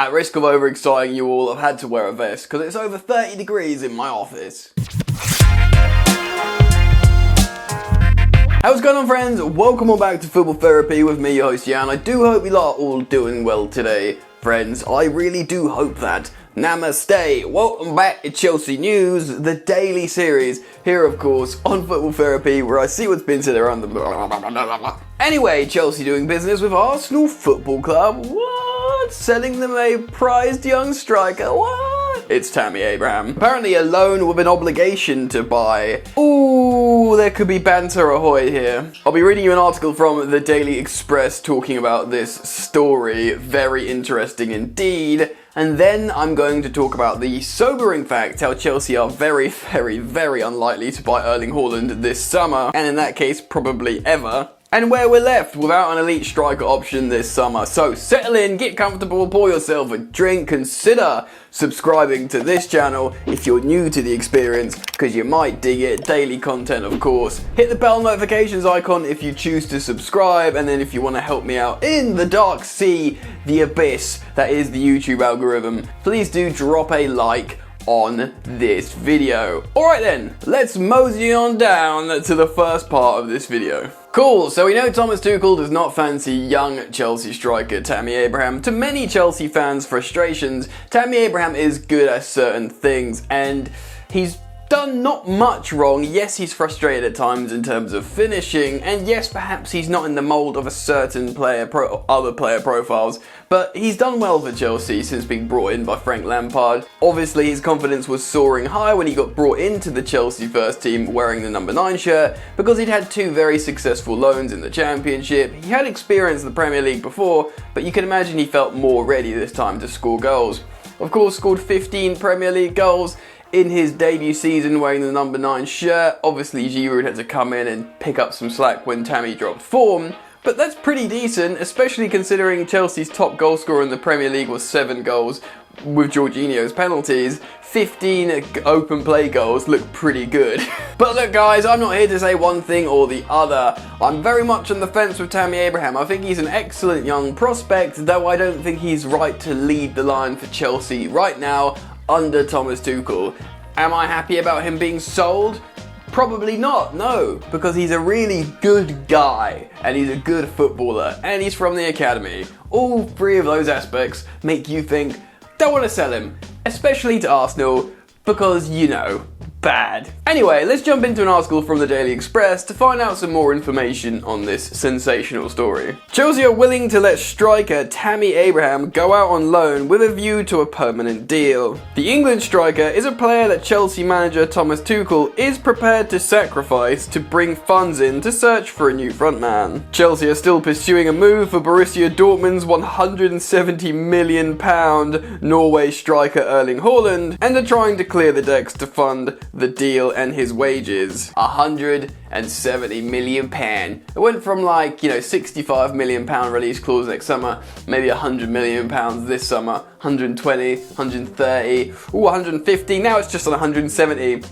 At risk of overexciting you all, I've had to wear a vest because it's over 30 degrees in my office. How's it going on, friends? Welcome all back to Football Therapy with me, your host Jan. I do hope you lot are all doing well today, friends. I really do hope that. Namaste. Welcome back to Chelsea News, the daily series here, of course, on Football Therapy, where I see what's been said around the... Anyway, Chelsea doing business with Arsenal Football Club. What? Selling them a prized young striker. What? It's Tammy Abraham. Apparently a loan with an obligation to buy. Ooh, there could be banter ahoy here. I'll be reading you an article from the Daily Express talking about this story. Very interesting indeed. And then I'm going to talk about the sobering fact how Chelsea are very, very, very unlikely to buy Erling Haaland this summer, and in that case, probably ever. And where we're left without an elite striker option this summer. So settle in, get comfortable, pour yourself a drink, consider subscribing to this channel if you're new to the experience, because you might dig it. Daily content, of course. Hit the bell notifications icon if you choose to subscribe, and then if you want to help me out in the dark sea, the abyss that is the YouTube algorithm, please do drop a like on this video. Alright then, let's mosey on down to the first part of this video. Cool, so we know Thomas Tuchel does not fancy young Chelsea striker Tammy Abraham. To many Chelsea fans' frustrations, Tammy Abraham is good at certain things, and he's done not much wrong. Yes, he's frustrated at times in terms of finishing, and yes, perhaps he's not in the mould of a certain other player profiles, but he's done well for Chelsea since being brought in by Frank Lampard. Obviously, his confidence was soaring high when he got brought into the Chelsea first team wearing the number 9 shirt, because he'd had 2 very successful loans in the Championship. He had experience in the Premier League before, but you can imagine he felt more ready this time to score goals. Of course, scored 15 Premier League goals in his debut season wearing the number 9 shirt. Obviously, Giroud had to come in and pick up some slack when Tammy dropped form, but that's pretty decent, especially considering Chelsea's top goal scorer in the Premier League was 7 goals with Jorginho's penalties. 15 open play goals look pretty good. But look guys, I'm not here to say one thing or the other. I'm very much on the fence with Tammy Abraham. I think he's an excellent young prospect, though I don't think he's right to lead the line for Chelsea right now under Thomas Tuchel. Am I happy about him being sold? Probably not, no, because he's a really good guy, and he's a good footballer, and he's from the academy. All 3 of those aspects make you think, don't want to sell him, especially to Arsenal, because, you know, bad. Anyway, let's jump into an article from the Daily Express to find out some more information on this sensational story. Chelsea are willing to let striker Tammy Abraham go out on loan with a view to a permanent deal. The England striker is a player that Chelsea manager Thomas Tuchel is prepared to sacrifice to bring funds in to search for a new frontman. Chelsea are still pursuing a move for Borussia Dortmund's £170 million Norway striker Erling Haaland, and are trying to clear the decks to fund the deal and his wages. £170 million. It went from £65 million release clause next summer, maybe £100 million this summer, 120, 130, 150. Now it's just on 170.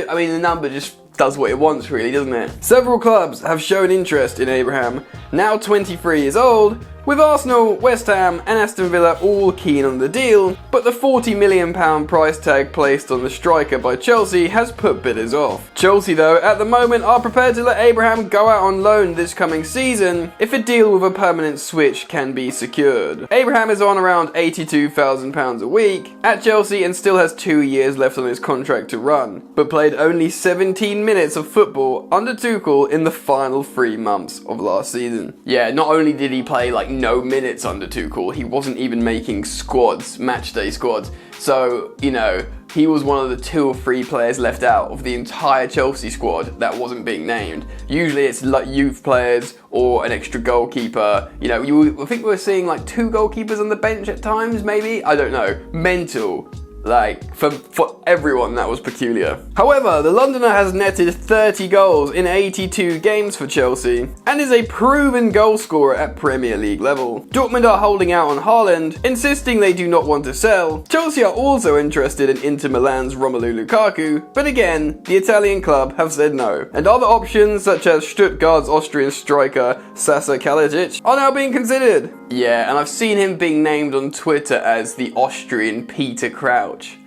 I mean, the number just does what it wants, really, doesn't it? Several clubs have shown interest in Abraham, now 23 years old, with Arsenal, West Ham and Aston Villa all keen on the deal, but the £40 million price tag placed on the striker by Chelsea has put bidders off. Chelsea, though, at the moment are prepared to let Abraham go out on loan this coming season if a deal with a permanent switch can be secured. Abraham is on around £82,000 a week at Chelsea and still has 2 years left on his contract to run, but played only 17 minutes of football under Tuchel in the final 3 months of last season. Yeah, not only did he play no minutes under Tuchel, he wasn't even making squads, matchday squads. So, you know, he was one of the 2 or 3 players left out of the entire Chelsea squad that wasn't being named. Usually it's like youth players or an extra goalkeeper. You know, I think we were seeing 2 goalkeepers on the bench at times, maybe? I don't know. Mental. Like, for everyone, that was peculiar. However, the Londoner has netted 30 goals in 82 games for Chelsea and is a proven goal scorer at Premier League level. Dortmund are holding out on Haaland, insisting they do not want to sell. Chelsea are also interested in Inter Milan's Romelu Lukaku, but again, the Italian club have said no. And other options, such as Stuttgart's Austrian striker Sasa Kalajdzic, are now being considered. Yeah, and I've seen him being named on Twitter as the Austrian Peter Crouch.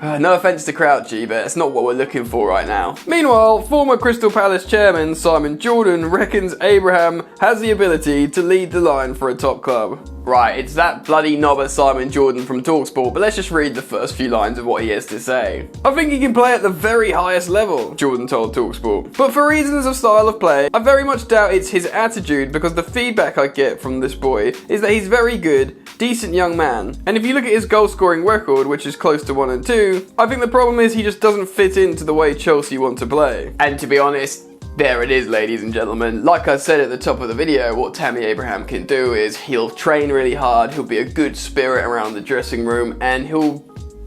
No offence to Crouchy, but it's not what we're looking for right now. Meanwhile, former Crystal Palace chairman Simon Jordan reckons Abraham has the ability to lead the line for a top club. Right, it's that bloody knobber Simon Jordan from TalkSport, but let's just read the first few lines of what he has to say. I think he can play at the very highest level, Jordan told TalkSport. But for reasons of style of play, I very much doubt it's his attitude, because the feedback I get from this boy is that he's very good, decent young man. And if you look at his goal scoring record, which is close to 1 and 2, I think the problem is he just doesn't fit into the way Chelsea want to play. And to be honest, there it is, ladies and gentlemen. Like I said at the top of the video, what Tammy Abraham can do is he'll train really hard, he'll be a good spirit around the dressing room, and he'll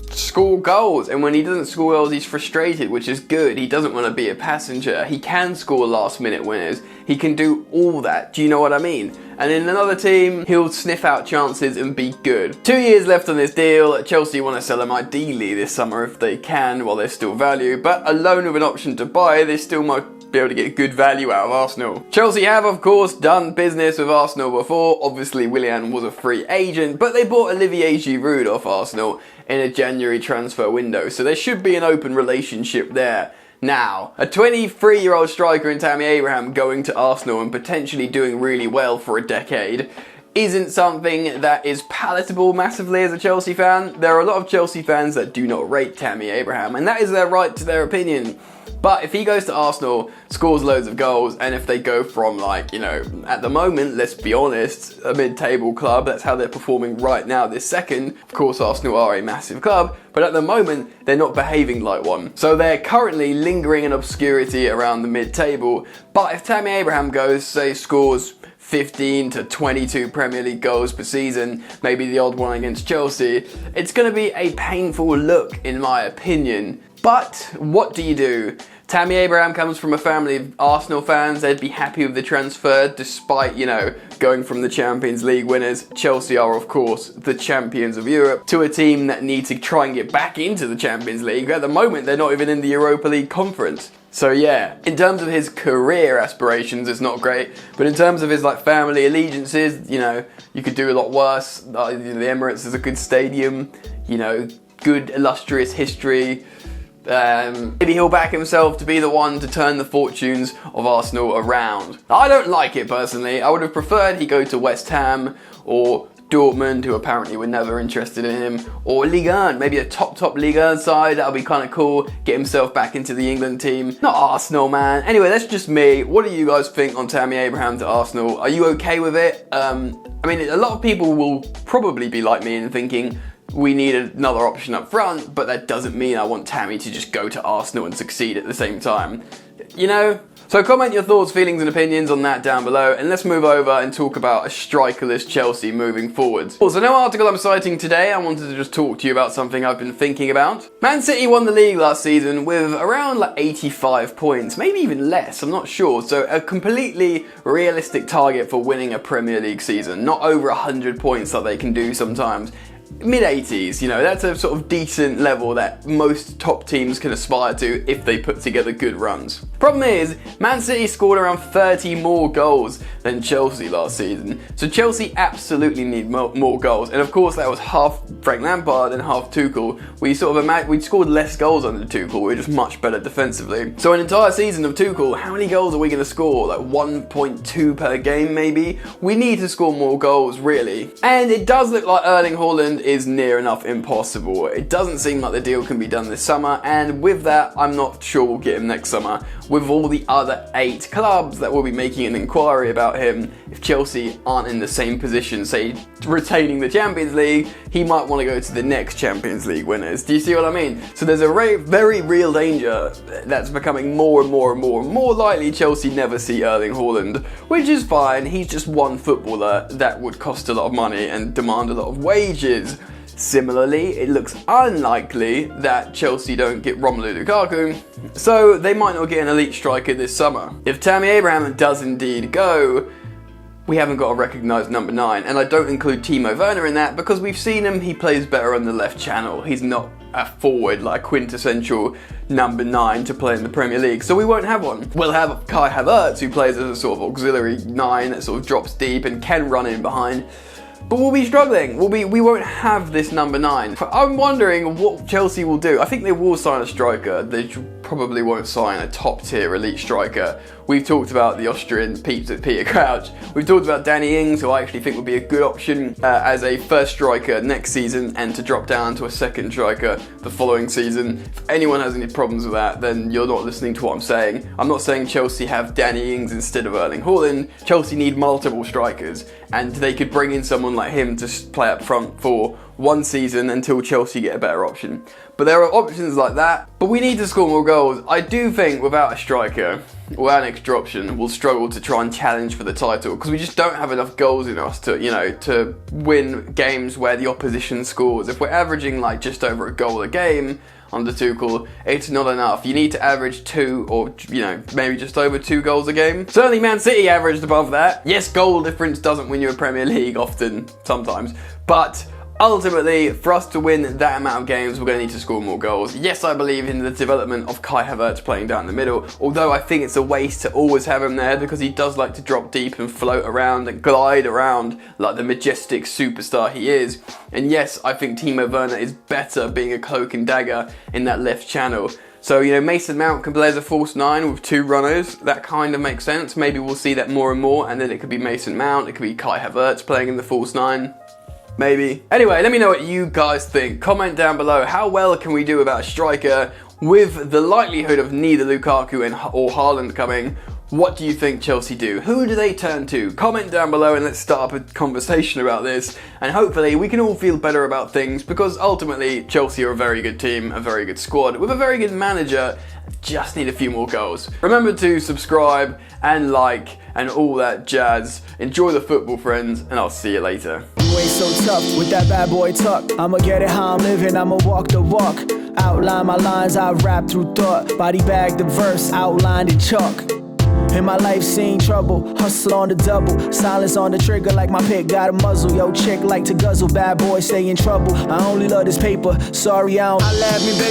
score goals. And when he doesn't score goals, he's frustrated, which is good. He doesn't want to be a passenger. He can score last minute winners. He can do all that. Do you know what I mean? And in another team, he'll sniff out chances and be good. 2 years left on this deal. Chelsea want to sell him ideally this summer if they can, while there's still value. But a loan with an option to buy, they still might be able to get good value out of Arsenal. Chelsea have, of course, done business with Arsenal before. Obviously, Willian was a free agent, but they bought Olivier Giroud off Arsenal in a January transfer window, so there should be an open relationship there. Now, a 23-year-old striker in Tammy Abraham going to Arsenal and potentially doing really well for a decade isn't something that is palatable massively as a Chelsea fan. There are a lot of Chelsea fans that do not rate Tammy Abraham, and that is their right to their opinion. But if he goes to Arsenal, scores loads of goals, and if they go from, like, you know, at the moment, let's be honest, a mid-table club, that's how they're performing right now this second. Of course, Arsenal are a massive club, but at the moment, they're not behaving like one. So they're currently lingering in obscurity around the mid-table. But if Tammy Abraham goes, say, scores 15 to 22 Premier League goals per season, maybe the odd one against Chelsea, it's going to be a painful look, in my opinion. But what do you do? Tammy Abraham comes from a family of Arsenal fans. They'd be happy with the transfer despite, you know, going from the Champions League winners. Chelsea are, of course, the champions of Europe, to a team that need to try and get back into the Champions League. At the moment, they're not even in the Europa League conference. So yeah, in terms of his career aspirations, it's not great. But in terms of his family allegiances, you know, you could do a lot worse. The Emirates is a good stadium, you know, good illustrious history. Maybe he'll back himself to be the one to turn the fortunes of Arsenal around. I don't like it personally. I would have preferred he go to West Ham or Dortmund, who apparently were never interested in him, or Ligue 1, maybe a top Ligue 1 side. That'll be kind of cool. Get himself back into the England team. Not Arsenal, man. Anyway, that's just me. What do you guys think on Tammy Abraham to Arsenal? Are you okay with it? I mean, a lot of people will probably be like me and thinking, we need another option up front, but that doesn't mean I want Tammy to just go to Arsenal and succeed at the same time. You know? So comment your thoughts, feelings and opinions on that down below, and let's move over and talk about a strikerless Chelsea moving forwards. Also, no article I'm citing today. I wanted to just talk to you about something I've been thinking about. Man City won the league last season with around 85 points, maybe even less, I'm not sure. So a completely realistic target for winning a Premier League season, not over 100 points that they can do sometimes. Mid-80s, you know, that's a sort of decent level that most top teams can aspire to if they put together good runs. Problem is, Man City scored around 30 more goals than Chelsea last season, so Chelsea absolutely need more goals, and of course that was half Frank Lampard and half Tuchel. We scored less goals under Tuchel, we were just much better defensively. So an entire season of Tuchel, how many goals are we going to score? Like 1.2 per game maybe? We need to score more goals, really. And it does look like Erling Haaland is near enough impossible. It doesn't seem like the deal can be done this summer, and with that, I'm not sure we'll get him next summer. With all the other 8 clubs that will be making an inquiry about him, if Chelsea aren't in the same position, say, retaining the Champions League, he might want to go to the next Champions League winners. Do you see what I mean? So there's a very real danger that's becoming more and more likely Chelsea never see Erling Haaland, which is fine. He's just one footballer that would cost a lot of money and demand a lot of wages. Similarly, it looks unlikely that Chelsea don't get Romelu Lukaku, so they might not get an elite striker this summer. If Tammy Abraham does indeed go, we haven't got a recognised number 9, and I don't include Timo Werner in that because we've seen him, he plays better on the left channel. He's not a forward, like a quintessential number 9 to play in the Premier League, so we won't have one. We'll have Kai Havertz, who plays as a sort of auxiliary 9 that sort of drops deep and can run in behind. But we'll be struggling. We won't have this number 9. I'm wondering what Chelsea will do. I think they will sign a striker. They probably won't sign a top-tier elite striker. We've talked about the Austrian peeps at Peter Crouch. We've talked about Danny Ings, who I actually think would be a good option as a first striker next season and to drop down to a second striker the following season. If anyone has any problems with that, then you're not listening to what I'm saying. I'm not saying Chelsea have Danny Ings instead of Erling Haaland. Chelsea need multiple strikers, and they could bring in someone like him to play up front for one season until Chelsea get a better option. But there are options like that, but we need to score more goals. I do think without a striker, or our next option, we'll struggle to try and challenge for the title because we just don't have enough goals in us to, to win games where the opposition scores. If we're averaging like just over a goal a game under Tuchel, it's not enough. You need to average 2 or, maybe just over 2 goals a game. Certainly Man City averaged above that. Yes, goal difference doesn't win you a Premier League often, sometimes, but ultimately, for us to win that amount of games, we're going to need to score more goals. Yes, I believe in the development of Kai Havertz playing down the middle, although I think it's a waste to always have him there because he does like to drop deep and float around and glide around like the majestic superstar he is. And yes, I think Timo Werner is better being a cloak and dagger in that left channel. So, Mason Mount can play as a false 9 with 2 runners. That kind of makes sense. Maybe we'll see that more and more, and then it could be Mason Mount, it could be Kai Havertz playing in the false 9. Maybe. Anyway, let me know what you guys think. Comment down below, how well can we do about a striker with the likelihood of neither Lukaku or Haaland coming? What do you think Chelsea do? Who do they turn to? Comment down below and let's start up a conversation about this. And hopefully we can all feel better about things because ultimately Chelsea are a very good team, a very good squad, with a very good manager. Just need a few more goals. Remember to subscribe and like and all that jazz. Enjoy the football, friends, and I'll see you later. You ain't so tough with that bad boy tuck. I'ma get it how I'm living, I'ma walk the walk. Outline my lines, I rap through thought. Body bag the verse, outlined in chalk. In my life seen trouble, hustle on the double. Silence on the trigger like my pick got a muzzle. Yo, chick like to guzzle, bad boy stay in trouble. I only love this paper, sorry I don't. I laugh me, baby.